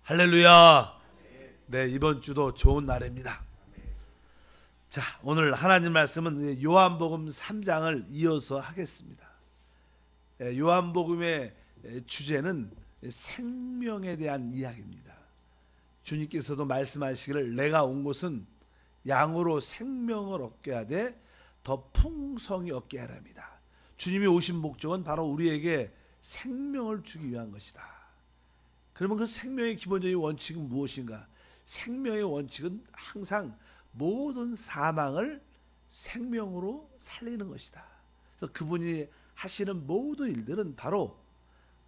할렐루야. 네, 이번 주도 좋은 날입니다. 자, 오늘 하나님 말씀은 요한복음 3장을 이어서 하겠습니다. 요한복음의 주제는 생명에 대한 이야기입니다. 주님께서도 말씀하시기를 내가 온 것은 양으로 생명을 얻게 하되 더 풍성히 얻게 하랍니다. 주님이 오신 목적은 바로 우리에게 생명을 주기 위한 것이다. 그러면 그 생명의 기본적인 원칙은 무엇인가? 생명의 원칙은 항상 모든 사망을 생명으로 살리는 것이다. 그래서 그분이 하시는 모든 일들은 바로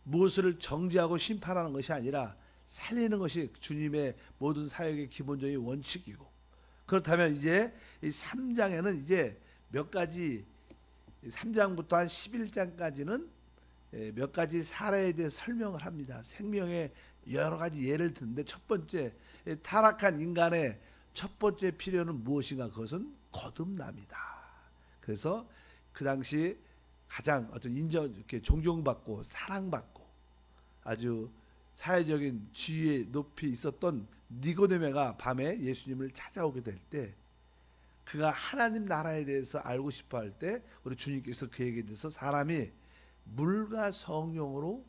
무엇을 정죄하고 심판하는 것이 아니라 살리는 것이 주님의 모든 사역의 기본적인 원칙이고, 그렇다면 이제 이 3장에는 이제 몇 가지, 3장부터 한 11장까지는 몇 가지 사례에 대해 설명을 합니다. 생명의 여러 가지 예를 드는데, 첫 번째, 타락한 인간의 첫 번째 필요는 무엇인가? 그것은 거듭남이다. 그래서 그 당시 가장 어떤 인정, 이렇게 존경받고 사랑받고 아주 사회적인 지위에 높이 있었던 니고데메가 밤에 예수님을 찾아오게 될 때, 그가 하나님 나라에 대해서 알고 싶어 할 때 우리 주님께서 그에게 대해서 사람이 물과 성령으로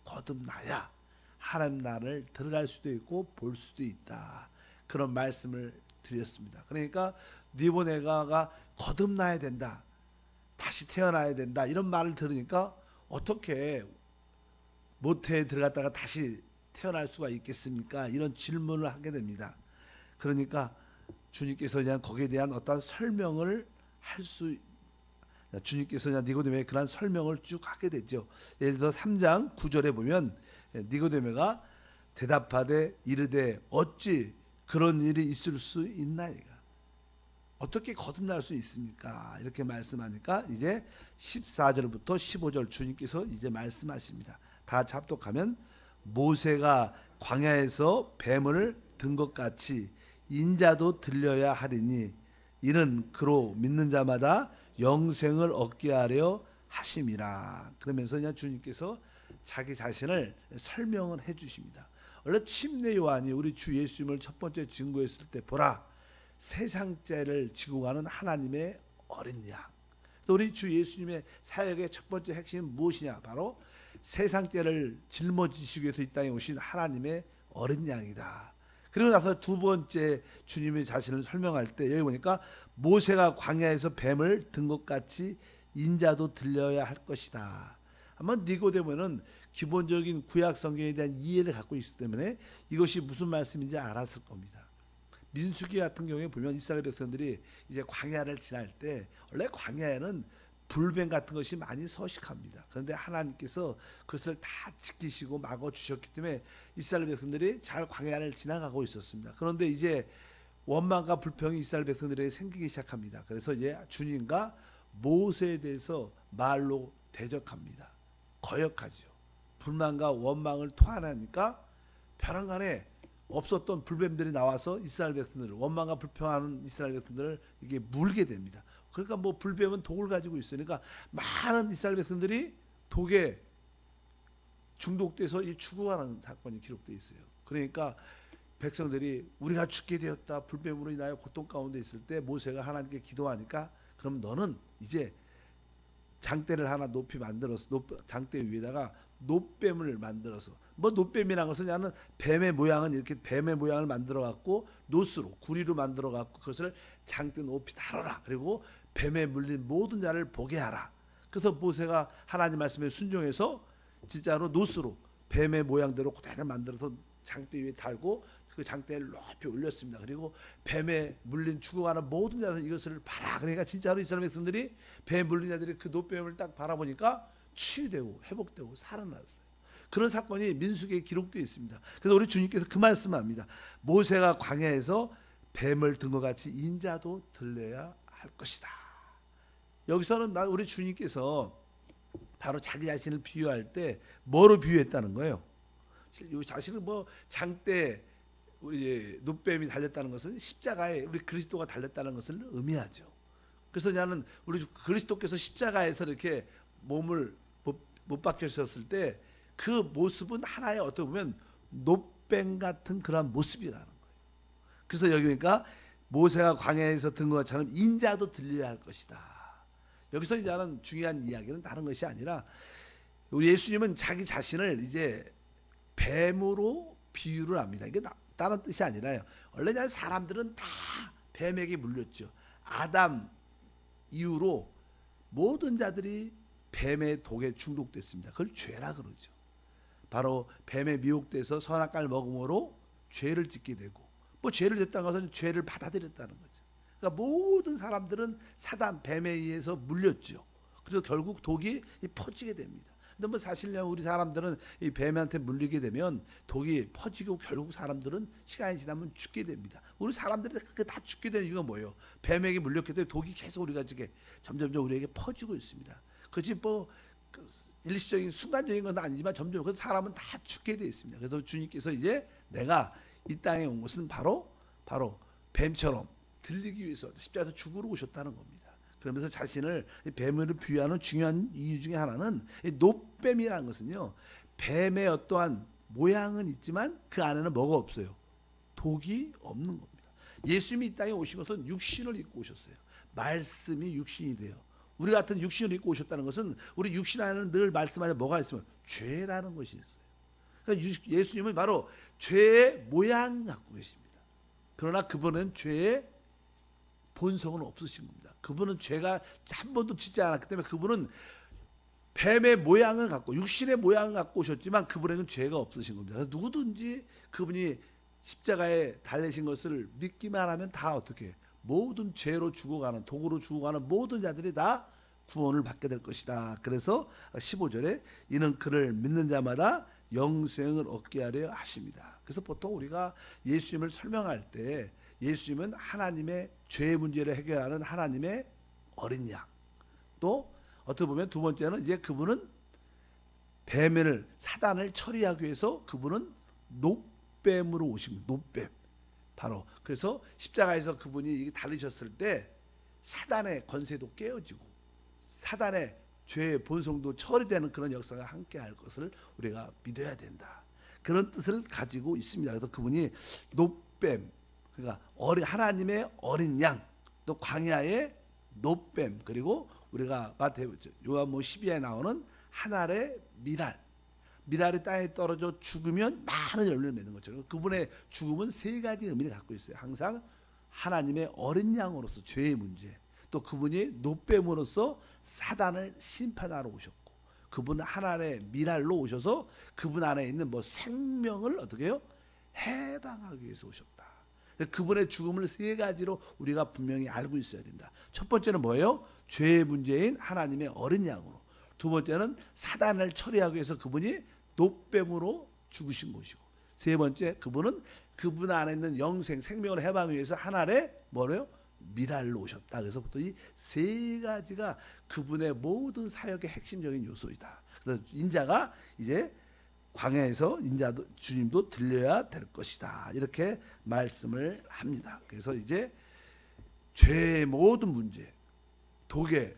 거듭나야 하나님 나라를 들어갈 수도 있고 볼 수도 있다, 그런 말씀을 드렸습니다. 그러니까 니고데메가 거듭나야 된다, 다시 태어나야 된다, 이런 말을 들으니까 어떻게 모태에 들어갔다가 다시 태어날 수가 있겠습니까? 이런 질문을 하게 됩니다. 그러니까 주님께서 그냥 거기에 대한 어떤 설명을 주님께서 그냥 니고데메에 그런 설명을 쭉 하게 되죠. 예를 들어 3장 9절에 보면 니고데메가 대답하되 이르되 어찌 그런 일이 있을 수 있나이까? 어떻게 거듭날 수 있습니까? 이렇게 말씀하니까 이제 14절부터 15절 주님께서 이제 말씀하십니다. 다 합독하면 모세가 광야에서 뱀을 든 것 같이 인자도 들려야 하리니 이는 그로 믿는 자마다 영생을 얻게 하려 하심이라. 그러면서 그냥 주님께서 자기 자신을 설명을 해 주십니다. 원래 침례 요한이 우리 주 예수님을 첫 번째 증거했을 때 보라 세상죄를 지고 가는 하나님의 어린 양. 우리 주 예수님의 사역의 첫 번째 핵심은 무엇이냐? 바로 세상죄를 짊어지시기 위해서 이 땅에 오신 하나님의 어린 양이다. 그리고 나서 두 번째 주님의 자신을 설명할 때 여기 보니까 모세가 광야에서 뱀을 든 것 같이 인자도 들려야 할 것이다. 아마 니고데모는 기본적인 구약 성경에 대한 이해를 갖고 있기 때문에 이것이 무슨 말씀인지 알았을 겁니다. 민수기 같은 경우에 보면 이스라엘 백성들이 이제 광야를 지날 때 원래 광야에는 불뱀 같은 것이 많이 서식합니다. 그런데 하나님께서 그것을 다 지키시고 막아 주셨기 때문에 이스라엘 백성들이 잘 광야를 지나가고 있었습니다. 그런데 이제 원망과 불평이 이스라엘 백성들에게 생기기 시작합니다. 그래서 이제 주님과 모세에 대해서 말로 대적합니다. 거역하죠. 불만과 원망을 토하니까 벼랑간에 없었던 불뱀들이 나와서 이스라엘 백성들을, 원망과 불평하는 이스라엘 백성들을 이게 물게 됩니다. 그러니까 뭐 불뱀은 독을 가지고 있으니까 많은 이스라엘 백성들이 독에 중독돼서 죽어가는 사건이 기록되어 있어요. 그러니까 백성들이 우리가 죽게 되었다, 불뱀으로 인하여 고통 가운데 있을 때 모세가 하나님께 기도하니까 그럼 너는 이제 장대를 하나 높이 만들어서 장대 위에다가 놋뱀을 만들어서, 뭐 놋뱀이라는 것은 나는 뱀의 모양은 이렇게 뱀의 모양을 만들어 갖고 놋으로 구리로 만들어 갖고 그것을 장대 높이 달아라. 그리고 뱀에 물린 모든 자를 보게 하라. 그래서 모세가 하나님 말씀에 순종해서 진짜로 놋으로 뱀의 모양대로 그대로 만들어서 장대 위에 달고 그 장대를 높이 올렸습니다. 그리고 뱀에 물린 죽어가는 모든 자는 이것을 봐라. 그러니까 진짜로 이스라엘 백성들이 뱀에 물린 자들이 그 놋뱀을 딱 바라보니까 치유되고 회복되고 살아났어요. 그런 사건이 민수기에 기록되어 있습니다. 그래서 우리 주님께서 그 말씀을 합니다. 모세가 광야에서 뱀을 든 것 같이 인자도 들려야 할 것이다. 여기서는 우리 주님께서 바로 자기 자신을 비유할 때 뭐로 비유했다는 거예요? 자신은 뭐 장대 우리 놋뱀이 달렸다는 것은 십자가에 우리 그리스도가 달렸다는 것을 의미하죠. 그래서 나는 우리 그리스도께서 십자가에서 이렇게 몸을 못 박히셨을 때 그 모습은 하나의 어떻게 보면 노뱀 같은 그런 모습이라는 거예요. 그래서 여기 보니까 모세가 광야에서 든 것처럼 인자도 들려야 할 것이다. 여기서 이제 하는 중요한 이야기는 다른 것이 아니라 우리 예수님은 자기 자신을 이제 뱀으로 비유를 합니다. 이게 다른 뜻이 아니라요. 원래 사람들은 다 뱀에게 물렸죠. 아담 이후로 모든 자들이 뱀의 독에 중독됐습니다. 그걸 죄라 그러죠. 바로 뱀에 미혹돼서 선악과를 먹음으로 죄를 짓게 되고, 뭐 죄를 짓다는 것은 죄를 받아들였다는 거죠. 그러니까 모든 사람들은 사단 뱀에 의해서 물렸죠. 그래서 결국 독이 퍼지게 됩니다. 근데 뭐 사실은 우리 사람들은 이 뱀한테 물리게 되면 독이 퍼지고 결국 사람들은 시간이 지나면 죽게 됩니다. 우리 사람들이 다 죽게 되는 이유가 뭐예요? 뱀에게 물렸기 때문에 독이 계속 우리가 이렇게 점점점 우리에게 퍼지고 있습니다. 그렇지 뭐 일시적인 순간적인 건 아니지만 점점 그래서 사람은 다 죽게 되어 있습니다. 그래서 주님께서 이제 내가 이 땅에 온 것은 바로 뱀처럼 들리기 위해서 십자가에서 죽으러 오셨다는 겁니다. 그러면서 자신을 뱀으로 비유하는 중요한 이유 중에 하나는 노뱀이라는 것은요, 뱀의 어떠한 모양은 있지만 그 안에는 뭐가 없어요? 독이 없는 겁니다. 예수님이 이 땅에 오신 것은 육신을 입고 오셨어요. 말씀이 육신이 돼요. 우리 같은 육신을 입고 오셨다는 것은 우리 육신 안에는 늘 말씀하자 뭐가 있으면 죄라는 것이 있어요. 그러니까 예수님은 바로 죄의 모양 갖고 계십니다. 그러나 그분은 죄의 본성은 없으신 겁니다. 그분은 죄가 한 번도 짓지 않았기 때문에 그분은 뱀의 모양을 갖고 육신의 모양을 갖고 오셨지만 그분에는 죄가 없으신 겁니다. 누구든지 그분이 십자가에 달리신 것을 믿기만 하면 다 어떻게 모든 죄로 죽어가는 독으로 죽어가는 모든 자들이 다 구원을 받게 될 것이다. 그래서 15절에 이는 그를 믿는 자마다 영생을 얻게 하려 하십니다. 그래서 보통 우리가 예수님을 설명할 때 예수님은 하나님의 죄의 문제를 해결하는 하나님의 어린 양. 또 어떻게 보면 두 번째는 이제 그분은 뱀을 사단을 처리하기 위해서 그분은 노뱀으로 오신 거예요. 노뱀. 바로 그래서 십자가에서 그분이 달리셨을 때 사단의 권세도 깨어지고 사단의 죄의 본성도 처리되는 그런 역사가 함께 할 것을 우리가 믿어야 된다. 그런 뜻을 가지고 있습니다. 그래서 그분이 노뱀, 그러니까 하나님의 어린 양, 또 광야의 노뱀, 그리고 우리가 요한복음 12에 나오는 한 알의 미랄. 미랄이 땅에 떨어져 죽으면 많은 열매를 맺는 것처럼 그분의 죽음은 세 가지 의미를 갖고 있어요. 항상 하나님의 어린 양으로서 죄의 문제, 또 그분이 노뱀으로서 사단을 심판하러 오셨고, 그분은 하나님의 미랄로 오셔서 그분 안에 있는 생명을 어떻게 해요? 해방하기 위해서 오셨다. 그분의 죽음을 세 가지로 우리가 분명히 알고 있어야 된다. 첫 번째는 뭐예요? 죄의 문제인 하나님의 어린 양으로. 두 번째는 사단을 처리하기 위해서 그분이 노뱀으로 죽으신 것이고, 세 번째 그분은 그분 안에 있는 영생 생명을 해방하기 위해서 하나의 뭐래요? 미랄로 오셨다. 그래서 보통 이 세 가지가 그분의 모든 사역의 핵심적인 요소이다. 그래서 인자가 이제 광야에서 인자도 주님도 들려야 될 것이다. 이렇게 말씀을 합니다. 그래서 이제 죄의 모든 문제, 독에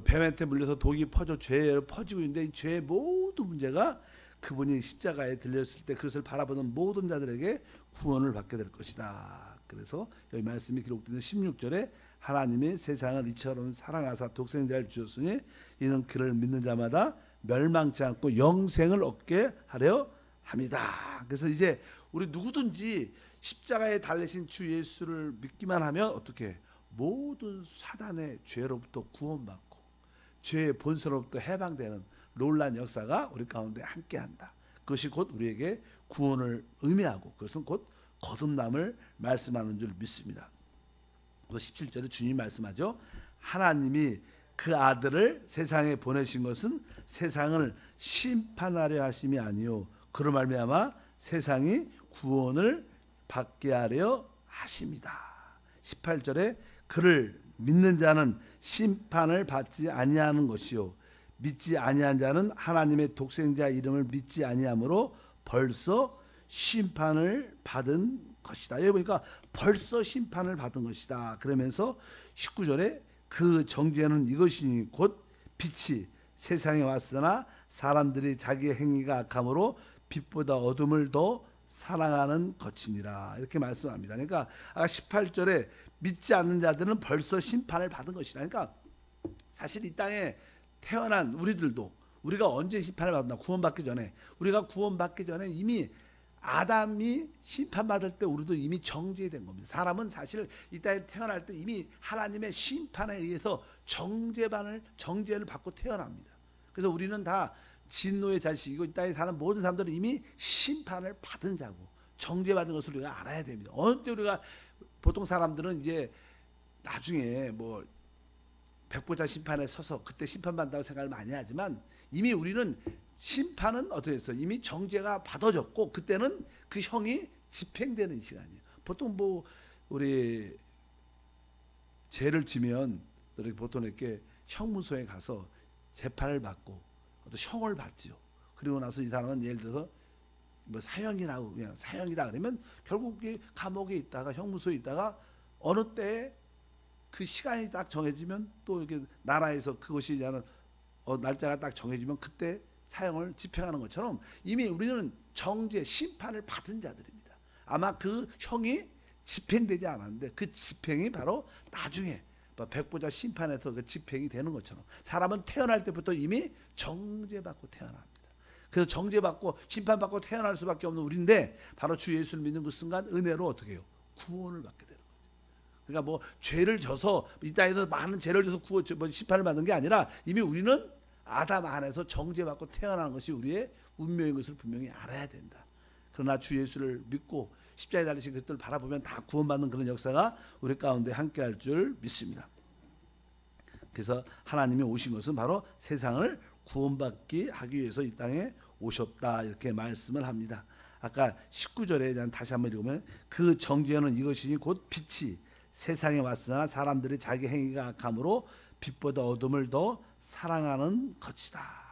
뱀한테 물려서 독이 퍼지고 있는데 이 죄의 모든 문제가 그분이 십자가에 들렸을 때 그것을 바라보는 모든 자들에게 구원을 받게 될 것이다. 그래서 여기 말씀이 기록되는 16절에 하나님이 세상을 이처럼 사랑하사 독생자를 주셨으니 이는 그를 믿는 자마다 멸망치 않고 영생을 얻게 하려 합니다. 그래서 이제 우리 누구든지 십자가에 달리신 주 예수를 믿기만 하면 어떻게 모든 사단의 죄로부터 구원받고 죄의 본성으로부터 해방되는 놀라운 역사가 우리 가운데 함께한다. 그것이 곧 우리에게 구원을 의미하고 그것은 곧 거듭남을 말씀하는 줄 믿습니다. 17절에 주님이 말씀하죠. 하나님이 그 아들을 세상에 보내신 것은 세상을 심판하려 하심이 아니요 그로 말미암아 세상이 구원을 받게 하려 하십니다. 18절에 그를 믿는 자는 심판을 받지 아니하는 것이요 믿지 아니한 자는 하나님의 독생자 이름을 믿지 아니하므로 벌써 심판을 받은 것이다. 여기 보니까 벌써 심판을 받은 것이다. 그러면서 19절에 그 정죄는 이것이니 곧 빛이 세상에 왔으나 사람들이 자기의 행위가 악함으로 빛보다 어둠을 더 사랑하는 것이니라 이렇게 말씀합니다. 그러니까 아까 18절에 믿지 않는 자들은 벌써 심판을 받은 것이다. 그러니까 사실 이 땅에 태어난 우리들도 우리가 언제 심판을 받았나? 구원받기 전에. 우리가 구원받기 전에 이미 아담이 심판받을 때 우리도 이미 정죄된 겁니다. 사람은 사실 이 땅에 태어날 때 이미 하나님의 심판에 의해서 정죄를 받고 태어납니다. 그래서 우리는 다 진노의 자식이고 이 땅에 사는 모든 사람들은 이미 심판을 받은 자고 정죄받은 것을 우리가 알아야 됩니다. 어느 때 우리가 보통 사람들은 이제 나중에 뭐 백보자 심판에 서서 그때 심판받는다고 생각을 많이 하지만 이미 우리는 심판은 어떻게 했어요? 이미 정죄가 받아졌고 그때는 그 형이 집행되는 시간이에요. 보통 뭐 우리 죄를 지면 보통 이렇게 형무소에 가서 재판을 받고 어떤 형을 받죠. 그리고 나서 이 사람은 예를 들어서 뭐 사형이라고 그냥 사형이다 그러면 결국 감옥에 있다가 형무소에 있다가 어느 때에 그 시간이 딱 정해지면 또 이렇게 나라에서 그것이 이제 날짜가 딱 정해지면 그때 사형을 집행하는 것처럼 이미 우리는 정죄 심판을 받은 자들입니다. 아마 그 형이 집행되지 않았는데 그 집행이 바로 나중에 백보자 심판에서 그 집행이 되는 것처럼 사람은 태어날 때부터 이미 정죄받고 태어납니다. 그래서 정죄받고 심판받고 태어날 수밖에 없는 우리인데 바로 주 예수를 믿는 그 순간 은혜로 어떻게 해요? 구원을 받게 되는 거죠. 그러니까 뭐 죄를 져서 이 땅에서 많은 죄를 져서 심판을 받는 게 아니라 이미 우리는 아담 안에서 정죄받고 태어나는 것이 우리의 운명인 것을 분명히 알아야 된다. 그러나 주 예수를 믿고 십자가에 달리신 그리스도를 바라보면 다 구원받는 그런 역사가 우리 가운데 함께할 줄 믿습니다. 그래서 하나님이 오신 것은 바로 세상을 구원받게 하기 위해서 이 땅에 오셨다 이렇게 말씀을 합니다. 아까 19절에 대한 다시 한번 읽으면 그 정죄는 이것이니 곧 빛이 세상에 왔으나 사람들이 자기 행위가 악함으로 빛보다 어둠을 더 사랑하는 것이다.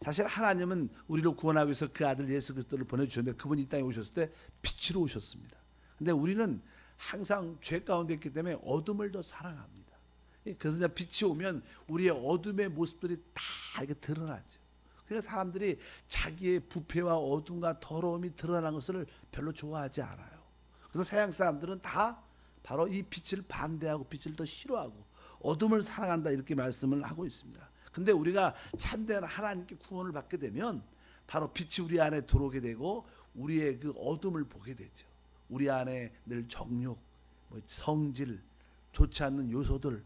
사실 하나님은 우리를 구원하기 위해서 그 아들 예수 그리스도를 보내주셨는데 그분이 이 땅에 오셨을 때 빛으로 오셨습니다. 근데 우리는 항상 죄 가운데 있기 때문에 어둠을 더 사랑합니다. 그래서 이제 빛이 오면 우리의 어둠의 모습들이 다 이렇게 드러나죠. 그러니까 사람들이 자기의 부패와 어둠과 더러움이 드러난 것을 별로 좋아하지 않아요. 그래서 서양 사람들은 다 바로 이 빛을 반대하고 빛을 더 싫어하고 어둠을 사랑한다 이렇게 말씀을 하고 있습니다. 근데 우리가 참된 하나님께 구원을 받게 되면 바로 빛이 우리 안에 들어오게 되고 우리의 그 어둠을 보게 되죠. 우리 안에 늘 정욕, 성질, 좋지 않는 요소들,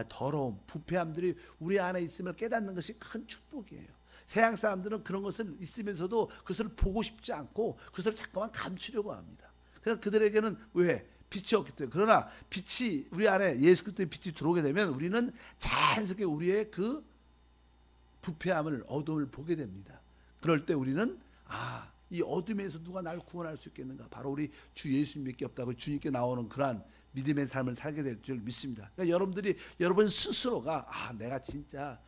더러움, 부패함들이 우리 안에 있음을 깨닫는 것이 큰 축복이에요. 서양 사람들은 그런 것을 있으면서도 그것을 보고 싶지 않고 그것을 자꾸만 감추려고 합니다. 그래서 그들에게는 왜? 빛이 없기 때문에. 그러나 빛이 우리 안에 예수 그리스도의 빛이 들어오게 되면 우리는 자연스럽게 우리의 그 부패함을 어둠을 보게 됩니다. 그럴 때 우리는 이 어둠에서 누가 나를 구원할 수 있겠는가? 바로 우리 주 예수님밖에 없다고 주님께 나오는 그러한 믿음의 삶을 살게 될 줄 믿습니다. 그러니까 여러분 스스로가 내가 진짜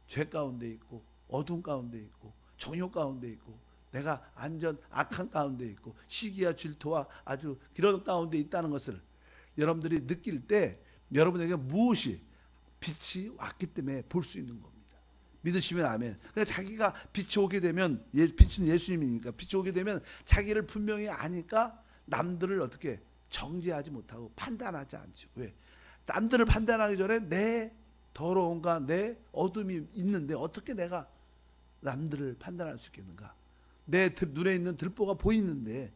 죄 가운데 있고 어둠 가운데 있고 정욕 가운데 있고 내가 악한 가운데 있고 시기와 질투와 아주 그런 가운데 있다는 것을 여러분들이 느낄 때 여러분에게 무엇이 빛이 왔기 때문에 볼 수 있는 겁니다. 믿으시면 아멘. 그러니까 자기가 빛이 오게 되면 빛은 예수님이니까 빛이 오게 되면 자기를 분명히 아니까 남들을 어떻게 정죄하지 못하고 판단하지 않죠. 왜? 남들을 판단하기 전에 내 더러움과 내 어둠이 있는데 어떻게 내가 남들을 판단할 수 있겠는가? 내 눈에 있는 들보가 보이는데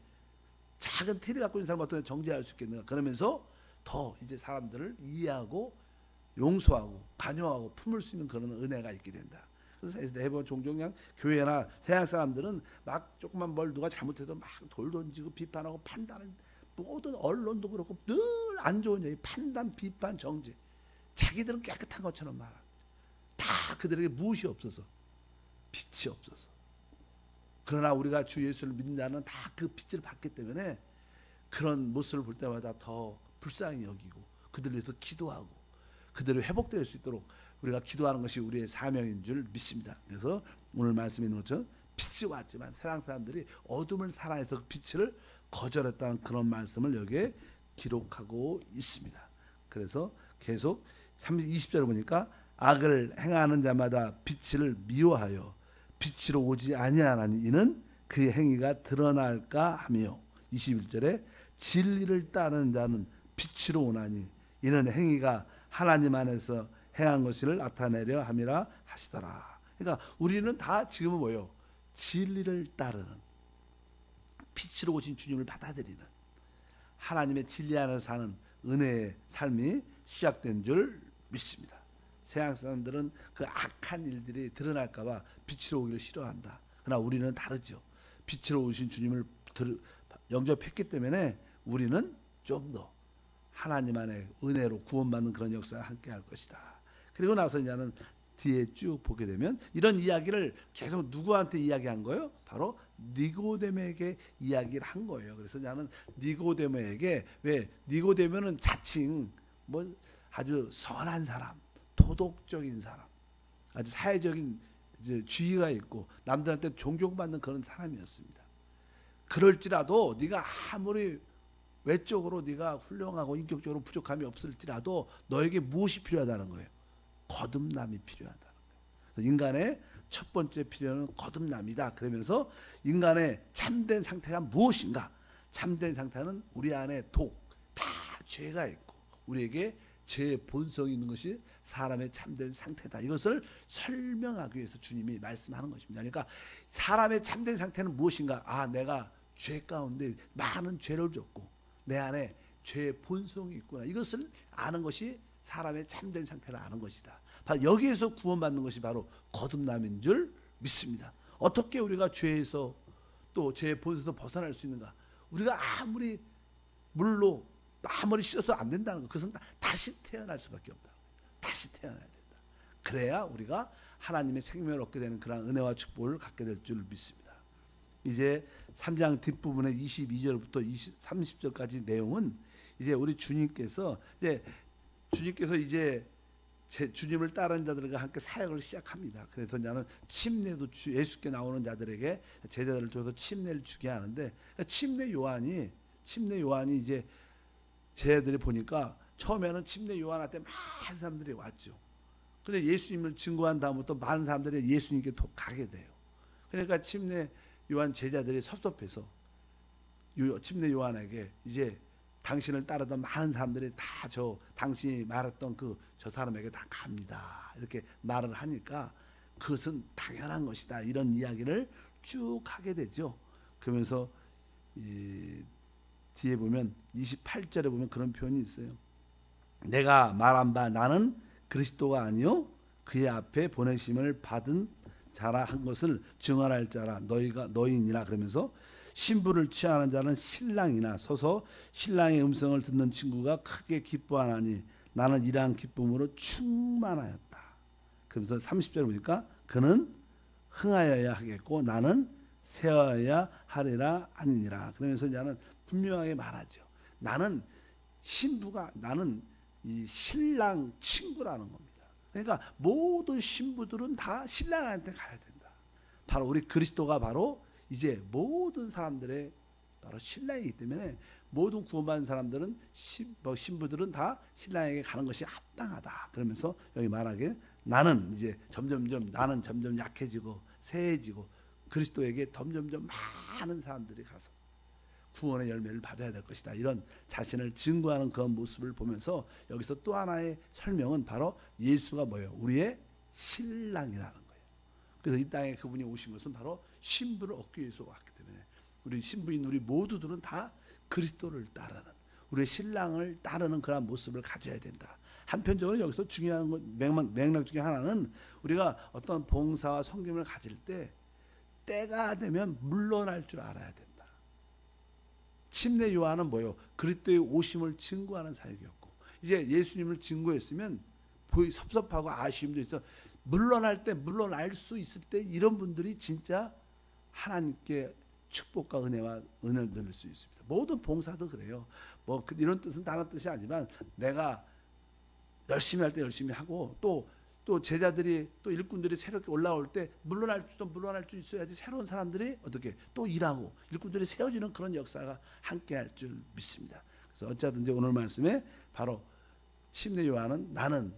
작은 티를 갖고 있는 사람 어떻게 정죄할 수 있겠는가? 그러면서 더 이제 사람들을 이해하고 용서하고 관용하고 품을 수 있는 그런 은혜가 있게 된다. 그래서 대부분 종종 그냥 교회나 서양 사람들은 막 조금만 뭘 누가 잘못해도 막 돌 던지고 비판하고 판단을 모든 언론도 그렇고 늘 안 좋은 얘기 판단 비판 정죄 자기들은 깨끗한 것처럼 말합니다. 다 그들에게 무엇이 없어서 빛이 없어서. 그러나 우리가 주 예수를 믿는다는 다 그 빛을 받기 때문에 그런 모습을 볼 때마다 더 불쌍히 여기고 그들을 위해서 기도하고 그들이 회복될 수 있도록 우리가 기도하는 것이 우리의 사명인 줄 믿습니다. 그래서 오늘 말씀에 있는 것처럼 빛이 왔지만 세상 사람들이 어둠을 사랑해서 빛을 거절했다는 그런 말씀을 여기에 기록하고 있습니다. 그래서 계속 20절을 보니까 악을 행하는 자마다 빛을 미워하여 빛으로 오지 아니하나니 이는 그 행위가 드러날까 하며 21절에 진리를 따르는 자는 빛으로 오나니 이는 행위가 하나님 안에서 행한 것을 나타내려 함이라 하시더라. 그러니까 우리는 다 지금은 뭐예요? 진리를 따르는, 빛으로 오신 주님을 받아들이는, 하나님의 진리 안에서 사는 은혜의 삶이 시작된 줄 믿습니다. 세상 사람들은 그 악한 일들이 드러날까 봐 빛으로 오기를 싫어한다. 그러나 우리는 다르죠. 빛으로 오신 주님을 영접했기 때문에 우리는 좀 더 하나님 안에 은혜로 구원받는 그런 역사와 함께 할 것이다. 그리고 나서 이제는 뒤에 쭉 보게 되면 이런 이야기를 계속 누구한테 이야기한 거예요? 바로 니고데모에게 이야기를 한 거예요. 그래서 나는 니고데모에게, 왜 니고데모는 자칭 뭐 아주 선한 사람, 도덕적인 사람, 아주 사회적인 이제 지위가 있고 남들한테 존경받는 그런 사람이었습니다. 그럴지라도 네가 아무리 외적으로 네가 훌륭하고 인격적으로 부족함이 없을지라도 너에게 무엇이 필요하다는 거예요? 거듭남이 필요하다는 거예요. 인간의 첫 번째 필요는 거듭남이다. 그러면서 인간의 참된 상태가 무엇인가? 참된 상태는 우리 안에 다 죄가 있고 우리에게 죄의 본성이 있는 것이 사람의 참된 상태다. 이것을 설명하기 위해서 주님이 말씀하는 것입니다. 그러니까 사람의 참된 상태는 무엇인가? 내가 죄 가운데 많은 죄를 졌고 내 안에 죄의 본성이 있구나. 이것을 아는 것이 사람의 참된 상태를 아는 것이다. 바로 여기에서 구원받는 것이 바로 거듭남인 줄 믿습니다. 어떻게 우리가 죄에서 또 죄의 본성에서 벗어날 수 있는가? 우리가 아무리 물로 아무리 씻어서 안 된다는 것. 그것은 다시 태어날 수밖에 없다. 다시 태어나야 된다. 그래야 우리가 하나님의 생명을 얻게 되는 그런 은혜와 축복을 갖게 될 줄 믿습니다. 이제 3장 뒷부분의 22절부터 30절까지 내용은 이제 우리 주님께서 이제 주님을 따르는 자들과 함께 사역을 시작합니다. 그래서 나는 침례도 예수께 나오는 자들에게 제자들을 통해서 침례를 주게 하는데 침례 요한이 이제 제자들이 보니까 처음에는 침례 요한한테 많은 사람들이 왔죠. 그런데 예수님을 증거한 다음부터 많은 사람들이 예수님께 가게 돼요. 그러니까 침례 요한 제자들이 섭섭해서 침례 요한에게 이제 당신을 따르던 많은 사람들이 다 당신이 말했던 저 사람에게 다 갑니다. 이렇게 말을 하니까 그것은 당연한 것이다. 이런 이야기를 쭉 하게 되죠. 그러면서 뒤에 보면 28절에 보면 그런 표현이 있어요. 내가 말한 바 나는 그리스도가 아니요 그의 앞에 보내심을 받은 자라 한 것을 증언할 자라 너희니라. 그러면서 신부를 취하는 자는 신랑이나 서서 신랑의 음성을 듣는 친구가 크게 기뻐하나니 나는 이러한 기쁨으로 충만하였다. 그러면서 30절에 보니까 그는 흥하여야 하겠고 나는 세어야 하리라 아니니라. 그러면서 나는 분명하게 말하죠. 나는 이 신랑 친구라는 겁니다. 그러니까 모든 신부들은 다 신랑한테 가야 된다. 바로 우리 그리스도가 바로 이제 모든 사람들의 바로 신랑이기 때문에 모든 구원받은 사람들은 신부들은 다 신랑에게 가는 것이 합당하다. 그러면서 여기 말하기에 나는 점점 약해지고 세해지고 그리스도에게 점점 많은 사람들이 가서 구원의 열매를 받아야 될 것이다. 이런 자신을 증거하는 그런 모습을 보면서 여기서 또 하나의 설명은 바로 예수가 뭐예요? 우리의 신랑이라는 거예요. 그래서 이 땅에 그분이 오신 것은 바로 신부를 얻기 위해서 왔기 때문에 우리 신부인 우리 모두들은 다 그리스도를 따르는 우리의 신랑을 따르는 그런 모습을 가져야 된다. 한편적으로 여기서 중요한 맥락 중에 하나는 우리가 어떤 봉사와 섬김을 가질 때 때가 되면 물러날 줄 알아야 된다. 침례 요한은 뭐예요? 그리스도의 오심을 증거하는 사역이었고 이제 예수님을 증거했으면 섭섭하고 아쉬움도 있어 물러날 수 있을 때 이런 분들이 진짜 하나님께 축복과 은혜를 누릴 수 있습니다. 모든 봉사도 그래요. 이런 뜻은 다른 뜻이 아니지만 내가 열심히 할 때 열심히 하고 또 제자들이 또 일꾼들이 새롭게 올라올 때 물러날 줄 있어야지 새로운 사람들이 어떻게 또 일하고 일꾼들이 세워지는 그런 역사가 함께할 줄 믿습니다. 그래서 어쨌든지 오늘 말씀에 바로 침례 요한은 나는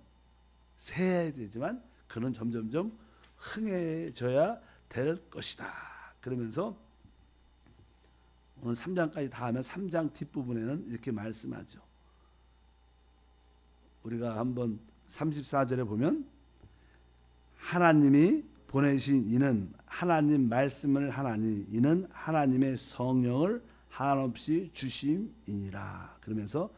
세해야 되지만 그는 점점점 흥해져야 될 것이다. 그러면서 오늘 3장까지 다 하면 3장 뒷부분에는 이렇게 말씀하죠. 우리가 한번 34절에 보면 하나님이 보내신 이는 하나님 말씀을 하나니 이는 하나님의 성령을 한없이 주심이니라. 그러면서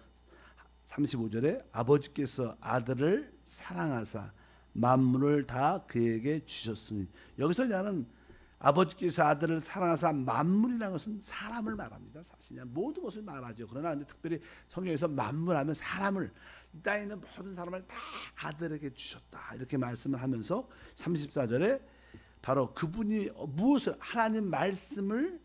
35절에 아버지께서 아들을 사랑하사 만물을 다 그에게 주셨으니, 여기서 나는 아버지께서 아들을 사랑하사 만물이라는 것은 사람을 말합니다. 사실 모든 것을 말하죠. 그러나 특별히 성경에서 만물하면 사람을, 이 땅에 있는 모든 사람을 다 아들에게 주셨다 이렇게 말씀을 하면서 34절에 바로 그분이 무엇을, 하나님 말씀을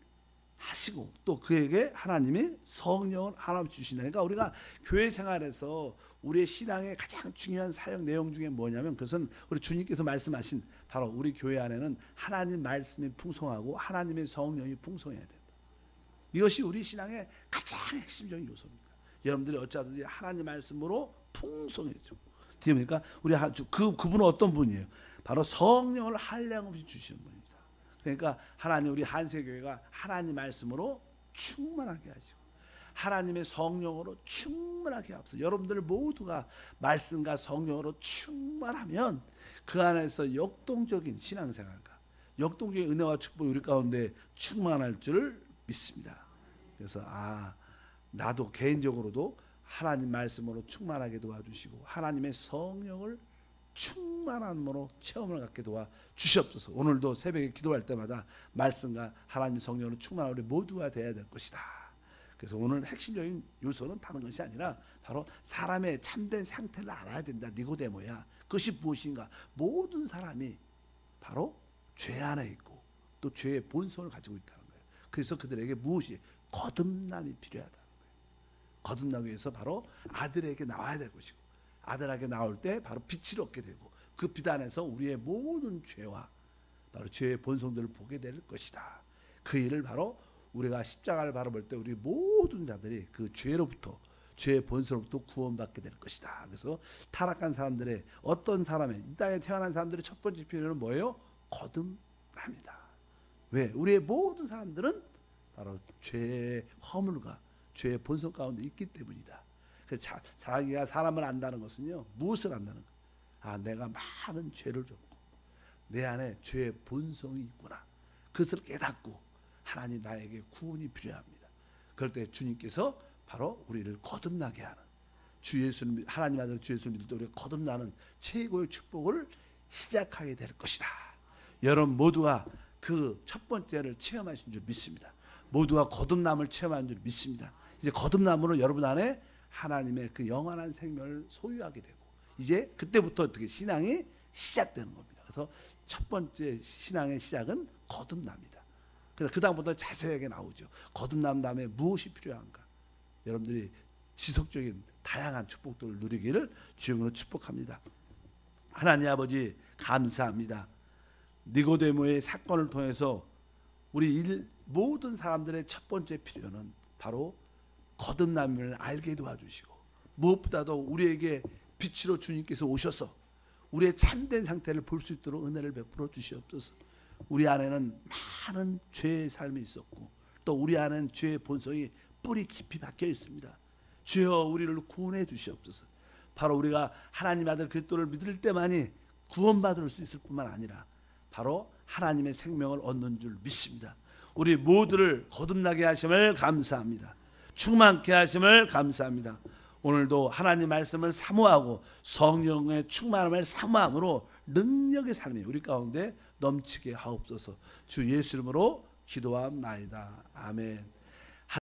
하시고 또 그에게 하나님이 성령을 하나님 주신다. 그러니까 우리가 교회 생활에서 우리의 신앙의 가장 중요한 사역 내용 중에 뭐냐면, 그것은 우리 주님께서 말씀하신 바로 우리 교회 안에는 하나님 말씀이 풍성하고 하나님의 성령이 풍성해야 된다. 이것이 우리 신앙의 가장 핵심적인 요소입니다. 여러분들이 어찌하든지 하나님 말씀으로 풍성해져. 그러니까 우리 그분은 어떤 분이에요? 바로 성령을 한량없이 주시는 분입니다. 그러니까 하나님, 우리 한세교회가 하나님 말씀으로 충만하게 하시고 하나님의 성령으로 충만하게 하옵소서. 여러분들 모두가 말씀과 성령으로 충만하면 그 안에서 역동적인 신앙생활과 역동적인 은혜와 축복이 우리 가운데 충만할 줄 믿습니다. 그래서 나도 개인적으로도 하나님 말씀으로 충만하게 도와주시고 하나님의 성령을 충만함으로 체험을 갖게 도와주시옵소서. 오늘도 새벽에 기도할 때마다 말씀과 하나님 성령으로 충만한 우리 모두가 되어야 될 것이다. 그래서 오늘 핵심적인 요소는 다른 것이 아니라 바로 사람의 참된 상태를 알아야 된다. 니고데모야. 그것이 무엇인가? 모든 사람이 바로 죄 안에 있고 또 죄의 본성을 가지고 있다는 거예요. 그래서 그들에게 무엇이? 거듭남이 필요하다는 거예요. 거듭나기 위해서 바로 아들에게 나와야 될 것이고, 아들에게 나올 때 바로 빛을 얻게 되고 그 빛 안에서 우리의 모든 죄와 바로 죄의 본성들을 보게 될 것이다. 그 일을 바로 우리가 십자가를 바라볼 때 우리 모든 자들이 그 죄로부터, 죄의 본성으로부터 구원받게 될 것이다. 그래서 타락한 사람들의, 어떤 사람의, 이 땅에 태어난 사람들의 첫 번째 필요는 뭐예요? 거듭납니다. 왜? 우리의 모든 사람들은 바로 죄의 허물과 죄의 본성 가운데 있기 때문이다. 그래서 자기가 사람을 안다는 것은요, 무엇을 안다는 거예요? 내가 많은 죄를 졌고 내 안에 죄의 본성이 있구나. 그것을 깨닫고 하나님 나에게 구원이 필요합니다. 그럴 때 주님께서 바로 우리를 거듭나게 하는, 주 예수를, 하나님 아들 주 예수를 믿을 때 우리가 거듭나는 최고의 축복을 시작하게 될 것이다. 여러분 모두가 그 첫 번째를 체험하신 줄 믿습니다. 모두가 거듭남을 체험한 줄 믿습니다. 이제 거듭남으로 여러분 안에 하나님의 그 영원한 생명을 소유하게 되고, 이제 그때부터 어떻게 신앙이 시작되는 겁니다. 그래서 첫 번째 신앙의 시작은 거듭납니다. 그래서 그 다음부터 자세하게 나오죠. 거듭남 다음에 무엇이 필요한가? 여러분들이 지속적인 다양한 축복들을 누리기를 주님으로 축복합니다. 하나님 아버지 감사합니다. 니고데모의 사건을 통해서 우리 모든 사람들의 첫 번째 필요는 바로 거듭남을 알게 도와주시고, 무엇보다도 우리에게 빛으로 주님께서 오셔서 우리의 참된 상태를 볼 수 있도록 은혜를 베풀어 주시옵소서. 우리 안에는 많은 죄의 삶이 있었고 또 우리 안에는 죄의 본성이 뿌리 깊이 박혀 있습니다. 주여 우리를 구원해 주시옵소서. 바로 우리가 하나님 아들 그리스도를 믿을 때만이 구원받을 수 있을 뿐만 아니라 바로 하나님의 생명을 얻는 줄 믿습니다. 우리 모두를 거듭나게 하심을 감사합니다. 충만케 하심을 감사합니다. 오늘도 하나님 말씀을 사모하고 성령의 충만함을 사모함으로 능력의 삶이 우리 가운데 넘치게 하옵소서. 주 예수 이름으로 기도함나이다. 아멘.